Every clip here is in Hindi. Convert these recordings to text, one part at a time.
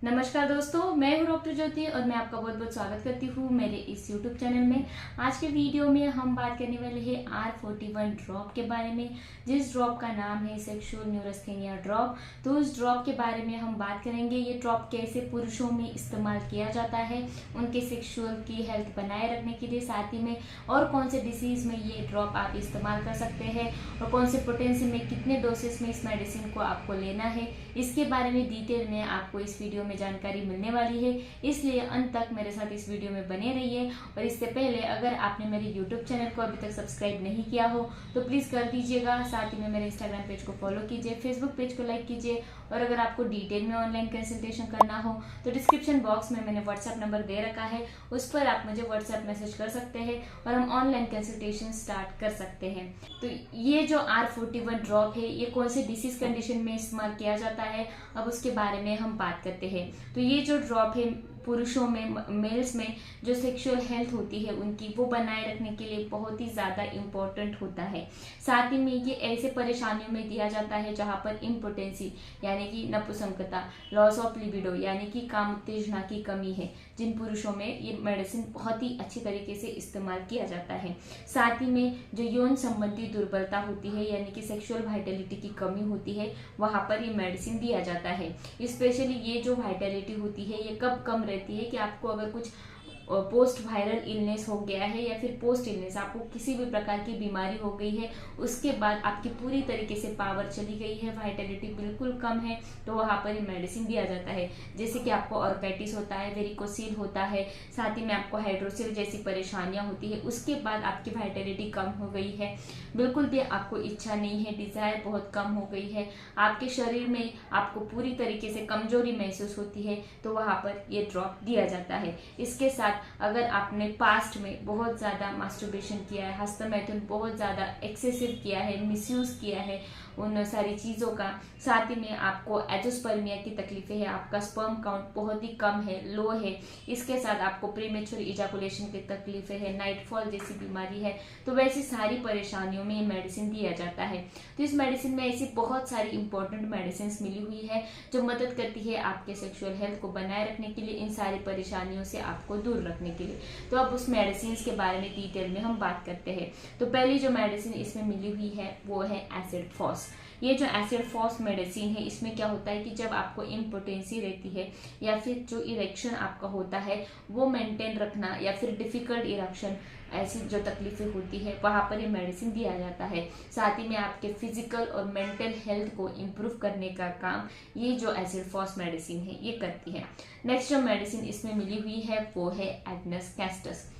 नमस्कार दोस्तों, मैं हूँ डॉक्टर ज्योति और मैं आपका बहुत बहुत स्वागत करती हूँ मेरे इस YouTube चैनल में। आज के वीडियो में हम बात करने वाले हैं R41 ड्रॉप के बारे में, जिस ड्रॉप का नाम है सेक्सुअल न्यूरोस्थेनिया ड्रॉप। तो उस ड्रॉप के बारे में हम बात करेंगे। ये ड्रॉप कैसे पुरुषों में इस्तेमाल किया जाता है उनके सेक्सुअल की हेल्थ बनाए रखने के लिए, साथ ही में और कौन से डिसीज में ये ड्रॉप आप इस्तेमाल कर सकते हैं और कौन से पोटेंसी में कितने डोसेस में इस मेडिसिन को आपको लेना है, इसके बारे में डिटेल में आपको इस वीडियो में जानकारी मिलने वाली है। इसलिए अंत तक मेरे साथ इस वीडियो में बने रहिए। और इससे पहले अगर आपने मेरे YouTube चैनल को अभी तक सब्सक्राइब नहीं किया हो तो प्लीज कर दीजिएगा। साथ ही में मेरे इंस्टाग्राम पेज को फॉलो कीजिए, फेसबुक पेज को लाइक कीजिए। और अगर आपको डिटेल में ऑनलाइन कंसल्टेशन करना हो तो डिस्क्रिप्शन बॉक्स में मैंने व्हाट्सएप नंबर दे रखा है, उस पर आप मुझे व्हाट्सएप मैसेज कर सकते हैं और हम ऑनलाइन कंसल्टेशन स्टार्ट कर सकते हैं। तो ये जो R41 ड्रॉप है ये कौन से डिसीज कंडीशन में इस्तेमाल किया जाता है, अब उसके बारे में हम बात करते हैं। तो ये जो ड्रॉप है पुरुषों में, मेल्स में जो सेक्सुअल हेल्थ होती है उनकी, वो बनाए रखने के लिए बहुत ही ज़्यादा इम्पोर्टेंट होता है। साथ ही में ये ऐसे परेशानियों में दिया जाता है जहाँ पर इम्पोटेंसी यानी कि नपुंसकता, लॉस ऑफ लिबिडो यानी कि काम उत्तेजना की कमी है, जिन पुरुषों में ये मेडिसिन बहुत ही अच्छी तरीके से इस्तेमाल किया जाता है। साथ ही में जो यौन संबंधी दुर्बलता होती है यानी कि सेक्सुअल वाइटलिटी की कमी होती है, वहाँ पर ये मेडिसिन दिया जाता है। स्पेशली ये जो वाइटलिटी होती है ये कब कम रहती है कि आपको अगर कुछ पोस्ट वायरल इलनेस हो गया है या फिर पोस्ट इलनेस, आपको किसी भी प्रकार की बीमारी हो गई है, उसके बाद आपकी पूरी तरीके से पावर चली गई है, वाइटलिटी बिल्कुल कम है, तो वहाँ पर ये मेडिसिन दिया जाता है। जैसे कि आपको ऑर्केटिस होता है, वेरिकोसील होता है, साथ ही में आपको हाइड्रोसिल जैसी परेशानियां होती है, उसके बाद आपकी वाइटलिटी कम हो गई है, बिल्कुल भी आपको इच्छा नहीं है, डिजायर बहुत कम हो गई है, आपके शरीर में आपको पूरी तरीके से कमजोरी महसूस होती है, तो वहाँ पर ये ड्रॉप दिया जाता है। इसके साथ अगर आपने पास्ट में बहुत ज्यादा मास्टरबेशन किया है, हस्तमैथुन बहुत ज्यादा एक्सेसिव किया है, मिसयूज किया है उन सारी चीज़ों का, साथ ही में आपको एजोस्पर्मिया की तकलीफें हैं, आपका स्पर्म काउंट बहुत ही कम है, लो है, इसके साथ आपको प्रीमेच्योर इजाकुलेशन की तकलीफें हैं, नाइटफॉल जैसी बीमारी है, तो वैसी सारी परेशानियों में ये मेडिसिन दिया जाता है। तो इस मेडिसिन में ऐसी बहुत सारी इंपॉर्टेंट मेडिसिन मिली हुई है जो मदद करती है आपके सेक्सुअल हेल्थ को बनाए रखने के लिए, इन सारी परेशानियों से आपको दूर रखने के लिए। तो अब उस मेडिसिन के बारे में डिटेल में हम बात करते हैं। तो पहली जो मेडिसिन इसमें मिली हुई है वो है एसिड फॉस। ये जो एसिड फॉस मेडिसिन है इसमें क्या होता है कि जब आपको इम्पोटेंसी रहती है या फिर जो इरेक्शन आपका होता है वो मेंटेन रखना या फिर डिफिकल्ट इरेक्शन, ऐसी जो तकलीफें होती है, वहाँ पर ये मेडिसिन दिया जाता है। साथ ही में आपके फिजिकल और मेंटल हेल्थ को इम्प्रूव करने का काम ये जो एसिड फॉस मेडिसिन है ये करती है। नेक्स्ट जो मेडिसिन इसमें मिली हुई है वो है एग्नेस कैस्टस।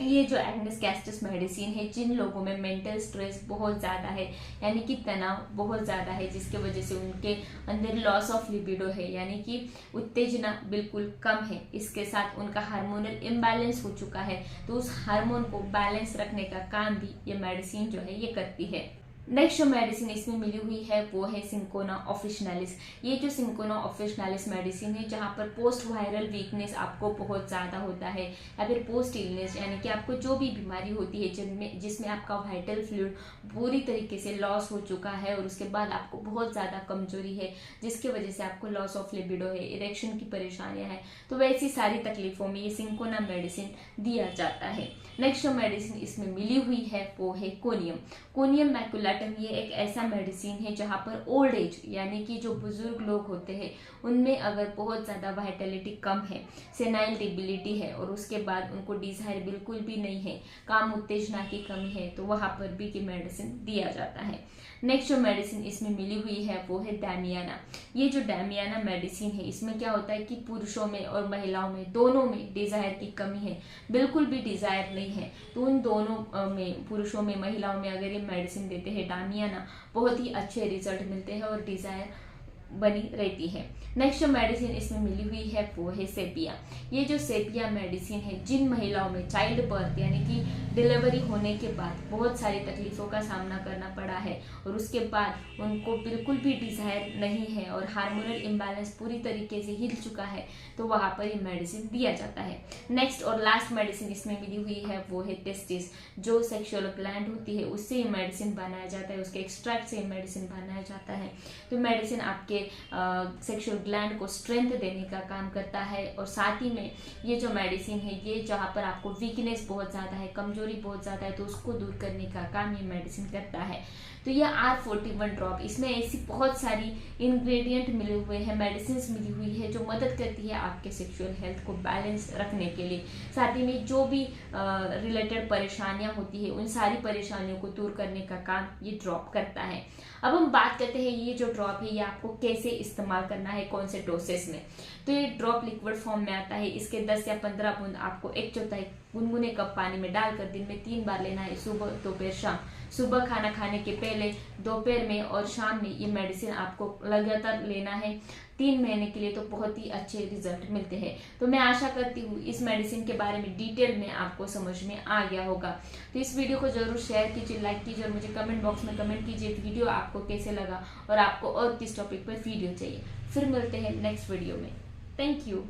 ये जो एग्नेस कैस्टस मेडिसिन है, जिन लोगों में मेंटल स्ट्रेस बहुत ज़्यादा है यानी कि तनाव बहुत ज़्यादा है, जिसके वजह से उनके अंदर लॉस ऑफ लिबिडो है यानी कि उत्तेजना बिल्कुल कम है, इसके साथ उनका हार्मोनल इम्बैलेंस हो चुका है, तो उस हार्मोन को बैलेंस रखने का काम भी ये मेडिसिन जो है ये करती है। नेक्स्ट जो मेडिसिन इसमें मिली हुई है वो है सिंकोना ऑफिशिनालिस। ये जो सिंकोना ऑफिशिनालिस मेडिसिन है जहाँ पर पोस्ट वायरल वीकनेस आपको बहुत ज़्यादा होता है या फिर पोस्ट इलनेस यानी कि आपको जो भी बीमारी होती है जिसमें आपका वाइटल फ्लूइड पूरी तरीके से लॉस हो चुका है और उसके बाद आपको बहुत ज़्यादा कमजोरी है, जिसकी वजह से आपको लॉस ऑफ लिबिडो है, इरेक्शन की परेशानियाँ हैं, तो वैसी सारी तकलीफों में ये सिंकोना मेडिसिन दिया जाता है। नेक्स्ट जो मेडिसिन इसमें मिली हुई है वो है कोनियम। कोनियम मैकुलेटम ये एक ऐसा मेडिसिन है जहाँ पर ओल्ड एज यानी कि जो बुजुर्ग लोग होते हैं उनमें अगर बहुत ज़्यादा वाइटलिटी कम है, सेनाइल डिबिलिटी है और उसके बाद उनको डिजायर बिल्कुल भी नहीं है, काम उत्तेजना की कमी है, तो वहाँ पर भी ये मेडिसिन दिया जाता है। नेक्स्ट जो मेडिसिन इसमें मिली हुई है वो है डैमियाना। ये जो डैमियाना मेडिसिन है इसमें क्या होता है कि पुरुषों में और महिलाओं में दोनों में डिजायर की कमी है, बिल्कुल भी डिजायर नहीं है, तो उन दोनों में, पुरुषों में महिलाओं में अगर ये मेडिसिन देते हैं डैमियाना, बहुत ही अच्छे रिजल्ट मिलते हैं और डिजायर बनी रहती है। नेक्स्ट जो मेडिसिन इसमें मिली हुई है वो है सेपिया। ये जो सेपिया मेडिसिन है, जिन महिलाओं में चाइल्ड बर्थ यानी कि डिलीवरी होने के बाद बहुत सारी तकलीफों का सामना करना पड़ा है और उसके बाद उनको बिल्कुल भी डिजायर नहीं है और हार्मोनल इम्बैलेंस पूरी तरीके से हिल चुका है, तो वहाँ पर ये मेडिसिन दिया जाता है। नेक्स्ट और लास्ट मेडिसिन इसमें मिली हुई है वो है टेस्टिस। जो सेक्सुअल ग्लैंड होती है उससे ये मेडिसिन बनाया जाता है, उसके एक्सट्रैक्ट से ये मेडिसिन बनाया जाता है। तो मेडिसिन आपके सेक्सुअल ग्लैंड को स्ट्रेंथ देने का काम करता है। और साथ ही में ये जो मेडिसिन है, ये जहाँ पर आपको वीकनेस बहुत ज़्यादा है, कमजोरी बहुत ज़्यादा है, तो उसको दूर करने का काम ये मेडिसिन करता है। तो ये R41 ड्रॉप, इसमें ऐसी बहुत सारी इंग्रेडिएंट मिले हुए हैं, मेडिसिन मिली हुई है, जो मदद करती है आपके सेक्सुअल हेल्थ को बैलेंस रखने के लिए। साथ ही में जो भी रिलेटेड परेशानियां होती है, उन सारी परेशानियों को दूर करने का काम ये ड्रॉप करता है। अब हम बात करते हैं ये जो ड्रॉप है, ये आपको कैसे इस्तेमाल करना है, कौन से डोसेस में। तो ये ड्रॉप लिक्विड फॉर्म में आता है। इसके 10 या 15 बूंद आपको 1/4 गुनगुने कप पानी में डालकर दिन में 3 बार लेना है, सुबह, दोपहर, शाम। सुबह खाना खाने के पहले, दोपहर में और शाम में ये मेडिसिन आपको लगातार लेना है 3 महीने के लिए। तो बहुत ही अच्छे रिजल्ट मिलते हैं। तो मैं आशा करती हूँ इस मेडिसिन के बारे में डिटेल में आपको समझ में आ गया होगा। तो इस वीडियो को जरूर शेयर कीजिए, लाइक कीजिए और मुझे कमेंट बॉक्स में कमेंट कीजिए वीडियो आपको कैसे लगा और आपको और किस टॉपिक पर वीडियो चाहिए। फिर मिलते हैं नेक्स्ट वीडियो में। Thank you.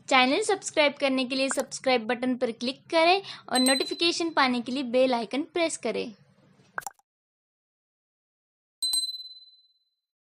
चैनल सब्सक्राइब करने के लिए सब्सक्राइब बटन पर क्लिक करें और नोटिफिकेशन पाने के लिए बेल आइकन प्रेस करें।